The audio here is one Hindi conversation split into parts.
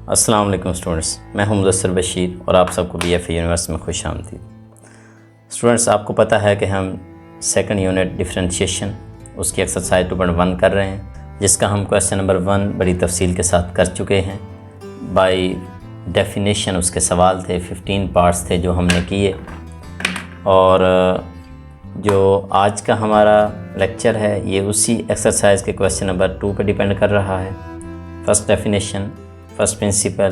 अस्सलाम वालेकुम स्टूडेंट्स, मैं हूं मुदस्सिर बशीर और आप सबको BFA यूनिवर्स में खुश आमदीद। स्टूडेंट्स, आपको पता है कि हम सेकंड यूनिट डिफरेंशिएशन उसकी एक्सरसाइज 2.1 कर रहे हैं, जिसका हम क्वेश्चन नंबर 1 बड़ी तफसील के साथ कर चुके हैं। बाय डेफिनेशन उसके सवाल थे, 15 पार्ट्स थे जो हमने किए। और जो आज का हमारा लेक्चर है ये उसी एक्सरसाइज के क्वेश्चन नंबर 2 पर डिपेंड कर रहा है। फर्स्ट डेफिनेशन, फर्स्ट प्रिंसिपल,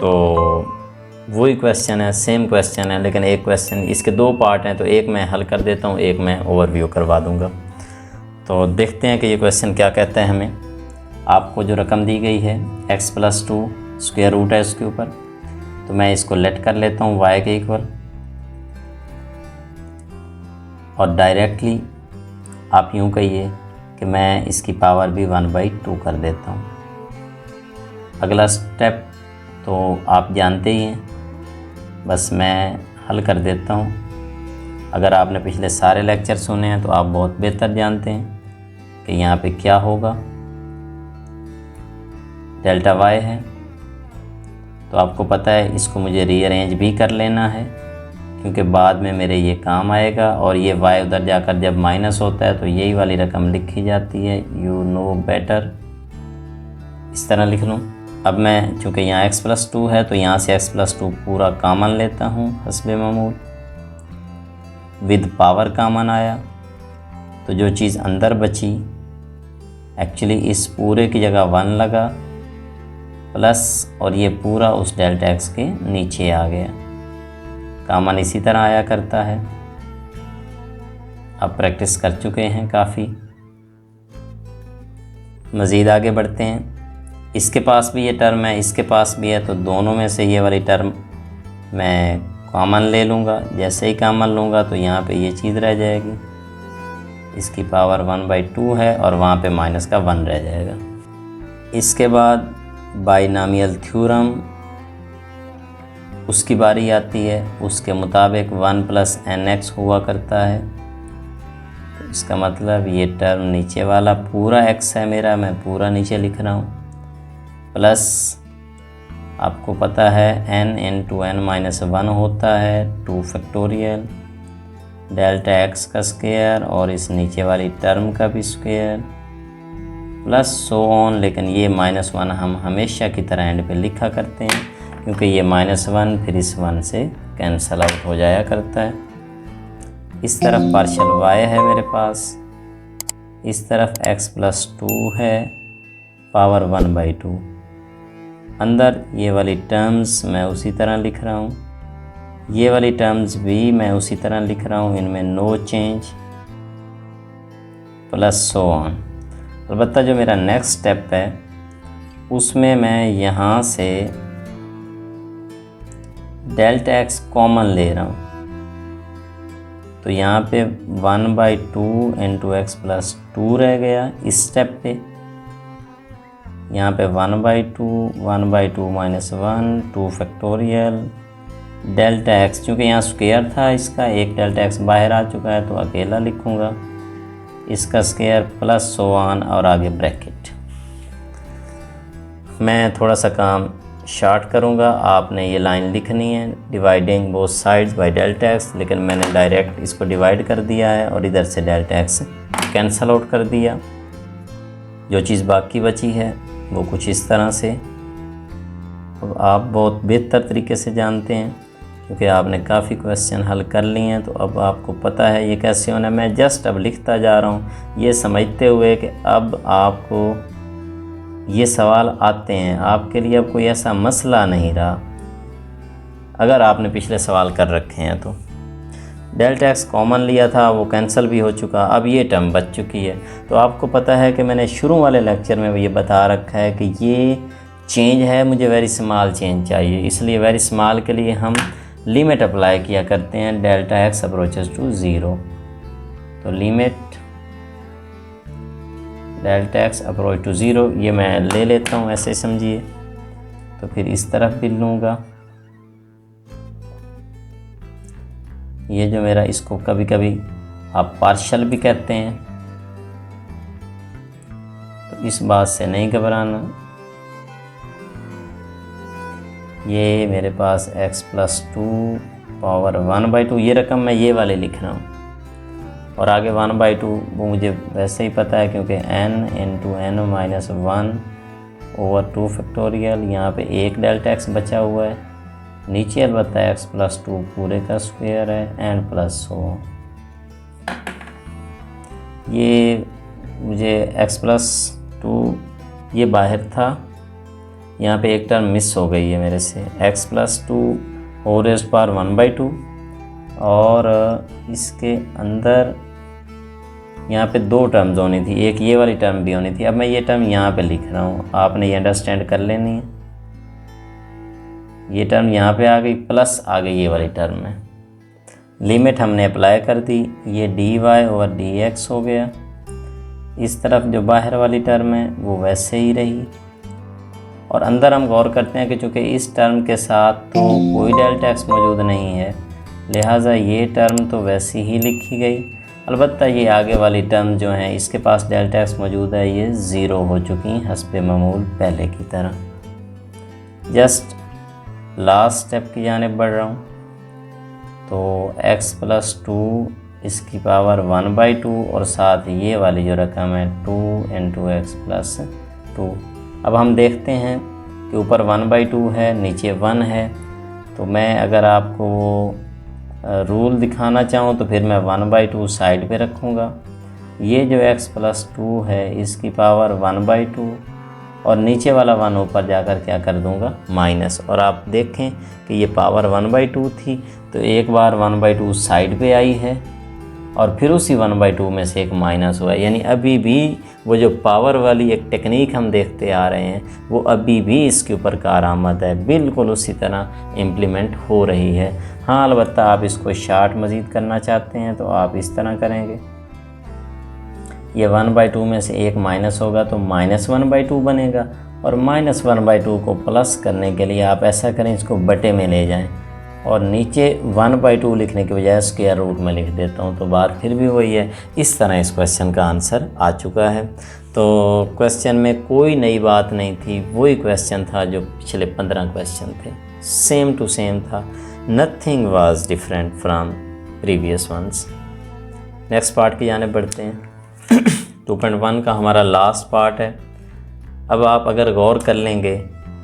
तो वही क्वेश्चन है, सेम क्वेश्चन है, लेकिन एक क्वेश्चन, इसके 2 पार्ट हैं, तो एक मैं हल कर देता हूँ, एक मैं ओवरव्यू करवा दूँगा। तो देखते हैं कि ये क्वेश्चन क्या कहता है हमें। आपको जो रकम दी गई है x+2 स्क्वायर रूट है उसके ऊपर, तो मैं इसको लेट कर लेता हूँ y के इक्वल, और डायरेक्टली आप यूँ कहिए कि मैं इसकी पावर भी 1/2 कर देता हूँ। अगला स्टेप तो आप जानते ही हैं, बस मैं हल कर देता हूँ। अगर आपने पिछले सारे लेक्चर सुने हैं तो आप बहुत बेहतर जानते हैं कि यहाँ पे क्या होगा। डेल्टा y है, तो आपको पता है इसको मुझे रीअरेंज भी कर लेना है, क्योंकि बाद में मेरे ये काम आएगा। और ये y उधर जाकर जब माइनस होता है तो यही वाली रकम लिखी जाती है, यू नो बेटर। इस तरह लिख लूँ। अब मैं चूँकि यहाँ x+2 है तो यहाँ से x+2 पूरा कामन लेता हूँ हस्बे मामूल। विद पावर कामन आया तो जो चीज़ अंदर बची, एक्चुअली इस पूरे की जगह 1 लगा, प्लस और ये पूरा उस डेल्टा x के नीचे आ गया। कामन इसी तरह आया करता है। अब प्रैक्टिस कर चुके हैं काफ़ी, मज़ीद आगे बढ़ते हैं। इसके पास भी ये टर्म है, इसके पास भी है, तो दोनों में से ये वाली टर्म मैं कॉमन ले लूँगा। जैसे ही कॉमन लूँगा तो यहाँ पे ये चीज़ रह जाएगी, इसकी पावर 1/2 है, और वहाँ पे माइनस का 1 रह जाएगा। इसके बाद बाइनॉमियल थ्योरम उसकी बारी आती है। उसके मुताबिक 1 + nx हुआ करता है। तो इसका मतलब ये टर्म नीचे वाला पूरा x है मेरा, मैं पूरा नीचे लिख रहा हूँ, प्लस आपको पता है n × n-1 होता है 2 फैक्टोरियल, डेल्टा x का स्क्वायर और इस नीचे वाली टर्म का भी स्क्वायर, प्लस सो ऑन। लेकिन ये -1 हम हमेशा की तरह एंड पे लिखा करते हैं, क्योंकि ये -1 फिर इस 1 से कैंसल आउट हो जाया करता है। इस तरफ पार्शियल y है मेरे पास, इस तरफ x+2 है, पावर 1/2। अंदर ये वाली टर्म्स मैं उसी तरह लिख रहा हूँ, ये वाली टर्म्स भी मैं उसी तरह लिख रहा हूँ, इनमें no change, plus so on. अलबत्ता जो मेरा नेक्स्ट स्टेप है उसमें मैं यहाँ से डेल्टा x कॉमन ले रहा हूँ, तो यहाँ पे 1/2 × x+2 रह गया इस स्टेप पे। यहाँ पे 1/2 -1 2 फैक्टोरियल डेल्टा x, चूँकि यहाँ स्क्वायर था इसका, एक डेल्टा x बाहर आ चुका है तो अकेला लिखूँगा, इसका स्क्वायर प्लस सो ऑन, और आगे ब्रैकेट। मैं थोड़ा सा काम शार्ट करूँगा, आपने ये लाइन लिखनी है, dividing both sides by delta x, लेकिन मैंने डायरेक्ट इसको डिवाइड कर दिया है और इधर से डेल्टा x कैंसल आउट कर दिया। जो चीज़ बाकी बची है वो कुछ इस तरह से। अब आप बहुत बेहतर तरीके से जानते हैं, क्योंकि आपने काफ़ी क्वेश्चन हल कर लिए हैं, तो अब आपको पता है ये कैसे होना है। मैं जस्ट अब लिखता जा रहा हूँ, ये समझते हुए कि अब आपको ये सवाल आते हैं, आपके लिए अब कोई ऐसा मसला नहीं रहा अगर आपने पिछले सवाल कर रखे हैं। तो डेल्टा x कॉमन लिया था, वो कैंसिल भी हो चुका, अब ये टर्म बच चुकी है। तो आपको पता है कि मैंने शुरू वाले लेक्चर में ये बता रखा है कि ये चेंज है, मुझे वेरी स्मॉल चेंज चाहिए, इसलिए वेरी स्मॉल के लिए हम लिमिट अप्लाई किया करते हैं, डेल्टा x अप्रोचेस टू 0। तो limit delta x approach to 0 ये मैं ले लेता हूँ, ऐसे समझिए। तो फिर इस तरफ भी लूँगा, ये जो मेरा, इसको कभी कभी आप पार्शल भी कहते हैं, तो इस बात से नहीं घबराना। ये मेरे पास x+2 पावर 1/2, ये रकम मैं ये वाले लिख रहा हूँ। और आगे 1/2 वो मुझे वैसे ही पता है क्योंकि n × n-1/2 फैक्टोरियल, यहाँ पे एक डेल्टा x बचा हुआ है, नीचे अलबत्ता x+2 पूरे का स्क्वायर है एंड प्लस हो। ये मुझे x+2 ये बाहर था, यहाँ पे एक टर्म मिस हो गई है मेरे से, x+2 होल रेज़्ड पावर 1/2 और इसके अंदर यहाँ पे दो टर्म्स होनी थी, एक ये वाली टर्म भी होनी थी। अब मैं ये टर्म यहाँ पे लिख रहा हूँ, आपने ये अंडरस्टैंड कर लेनी है। ये टर्म यहाँ पे आ गई प्लस आ गई ये वाली टर्म है। लिमिट हमने अप्लाई कर दी, ये dy/dx हो गया। इस तरफ जो बाहर वाली टर्म है वो वैसे ही रही। और अंदर हम गौर करते हैं कि चूँकि इस टर्म के साथ तो कोई डेल्टा x मौजूद नहीं है, लिहाजा ये टर्म तो वैसी ही लिखी गई। अलबत्ता ये आगे वाली टर्म जो है इसके पास डेल्टा x मौजूद है, ये 0 हो चुकी हैं हस्बे मामूल पहले की तरह। जस्ट लास्ट स्टेप की जानिब बढ़ रहा हूँ। तो x+2 इसकी पावर 1/2 और साथ ये वाली जो रकम है 2 × x+2। अब हम देखते हैं कि ऊपर 1/2 है, नीचे 1 है। तो मैं अगर आपको वो रूल दिखाना चाहूँ तो फिर मैं 1/2 साइड पे रखूँगा। ये जो x+2 है इसकी पावर 1/2 और नीचे वाला 1 ऊपर जाकर क्या कर दूँगा माइनस। और आप देखें कि ये पावर 1/2 थी तो एक बार 1/2 साइड पे आई है और फिर उसी 1/2 में से एक माइनस हुआ है। यानी अभी भी वो जो पावर वाली एक टेक्निक हम देखते आ रहे हैं वो अभी भी इसके ऊपर कारआमद है, बिल्कुल उसी तरह इम्प्लीमेंट हो रही है। हाँ, अलबत्ता आप इसको शार्ट मज़ीद करना चाहते हैं तो आप इस तरह करेंगे, ये 1/2 में से एक माइनस होगा तो -1/2 बनेगा। और -1/2 को प्लस करने के लिए आप ऐसा करें, इसको बटे में ले जाएं और नीचे 1/2 लिखने के बजाय स्क्वायर रूट में लिख देता हूँ तो बात फिर भी वही है। इस तरह इस क्वेश्चन का आंसर आ चुका है। तो क्वेश्चन में कोई नई बात नहीं थी, वही क्वेश्चन था जो पिछले 15 क्वेश्चन थे, सेम टू सेम था। Nothing was different from previous ones. Next part की जाने बढ़ते हैं। 2.1 का हमारा लास्ट पार्ट है। अब आप अगर गौर कर लेंगे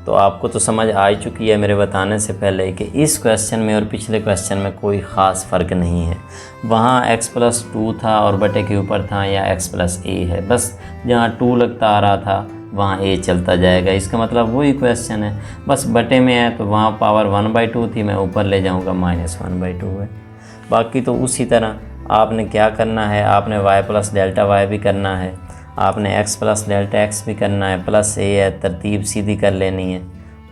तो आपको तो समझ आ चुकी है मेरे बताने से पहले कि इस क्वेश्चन में और पिछले क्वेश्चन में कोई ख़ास फ़र्क नहीं है। वहाँ x+2 था और बटे के ऊपर था या x+a है, बस जहाँ 2 लगता आ रहा था वहाँ a चलता जाएगा। इसका मतलब वही क्वेश्चन है, बस बटे में है तो वहाँ पावर 1/2 थी, मैं ऊपर ले जाऊँगा -1/2 है। बाकी तो उसी तरह आपने क्या करना है, आपने y+Δy भी करना है, आपने x+Δx भी करना है, प्लस a है, तरतीब सीधी कर लेनी है।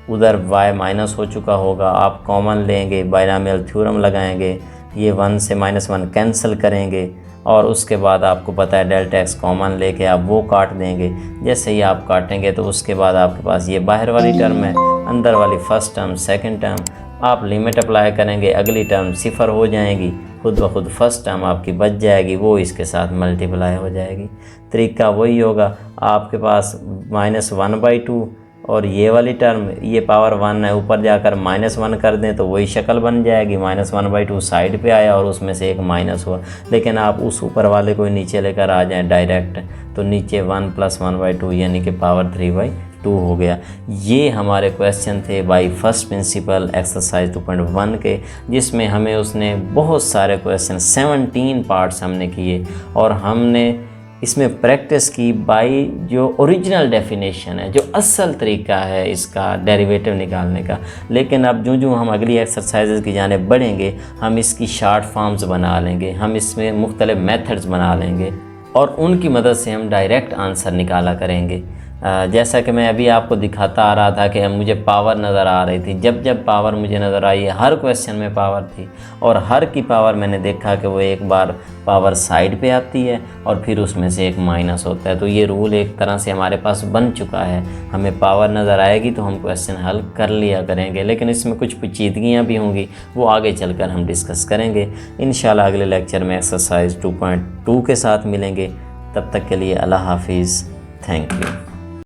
उधर y माइनस हो चुका होगा, आप कॉमन लेंगे, बायनॉमियल थ्योरम लगाएंगे, ये 1 से -1 कैंसिल करेंगे और उसके बाद आपको पता है डेल्टा x कॉमन लेके आप वो काट देंगे। जैसे ही आप काटेंगे तो उसके बाद आपके पास ये बाहर वाली टर्म है, अंदर वाली फर्स्ट टर्म, सेकंड टर्म, आप लिमिट अप्लाई करेंगे, अगली टर्म 0 हो जाएगी, खुद ब खुद फर्स्ट टर्म आपकी बच जाएगी, वो इसके साथ मल्टीप्लाई हो जाएगी। तरीका वही होगा, आपके पास -1/2 और ये वाली टर्म, ये पावर 1 है, ऊपर जाकर -1 कर दें तो वही शक्ल बन जाएगी। -1/2 साइड पे आया और उसमें से एक माइनस हुआ। लेकिन आप उस ऊपर वाले को नीचे लेकर आ जाएं डायरेक्ट तो नीचे 1 + 1/2 यानी कि पावर 3/2 हो गया। ये हमारे क्वेश्चन थे बाय फर्स्ट प्रिंसिपल एक्सरसाइज 2.1 के, जिसमें हमें उसने बहुत सारे क्वेश्चन 17 पार्ट्स हमने किए और हमने इसमें प्रैक्टिस की बाय जो ओरिजिनल डेफिनेशन है, जो असल तरीका है इसका डेरिवेटिव निकालने का। लेकिन अब जो हम अगली एक्सरसाइजेज की जाने बढ़ेंगे हम इसकी शॉर्ट फॉर्म्स बना लेंगे, हम इसमें मुख्तलिफ मेथड्स बना लेंगे और उनकी मदद से हम डायरेक्ट आंसर निकाला करेंगे। जैसा कि मैं अभी आपको दिखाता आ रहा था कि मुझे पावर नज़र आ रही थी, जब पावर मुझे नज़र आई, हर क्वेश्चन में पावर थी और हर की पावर मैंने देखा कि वो एक बार पावर साइड पे आती है और फिर उसमें से एक माइनस होता है। तो ये रूल एक तरह से हमारे पास बन चुका है, हमें पावर नज़र आएगी तो हम क्वेश्चन हल कर लिया करेंगे। लेकिन इसमें कुछ पेचीदगियाँ भी होंगी, वो आगे चलकर हम डिस्कस करेंगे इंशाल्लाह। अगले लेक्चर में एक्सरसाइज 2.2 के साथ मिलेंगे। तब तक के लिए अल्लाह हाफिज़, थैंक यू।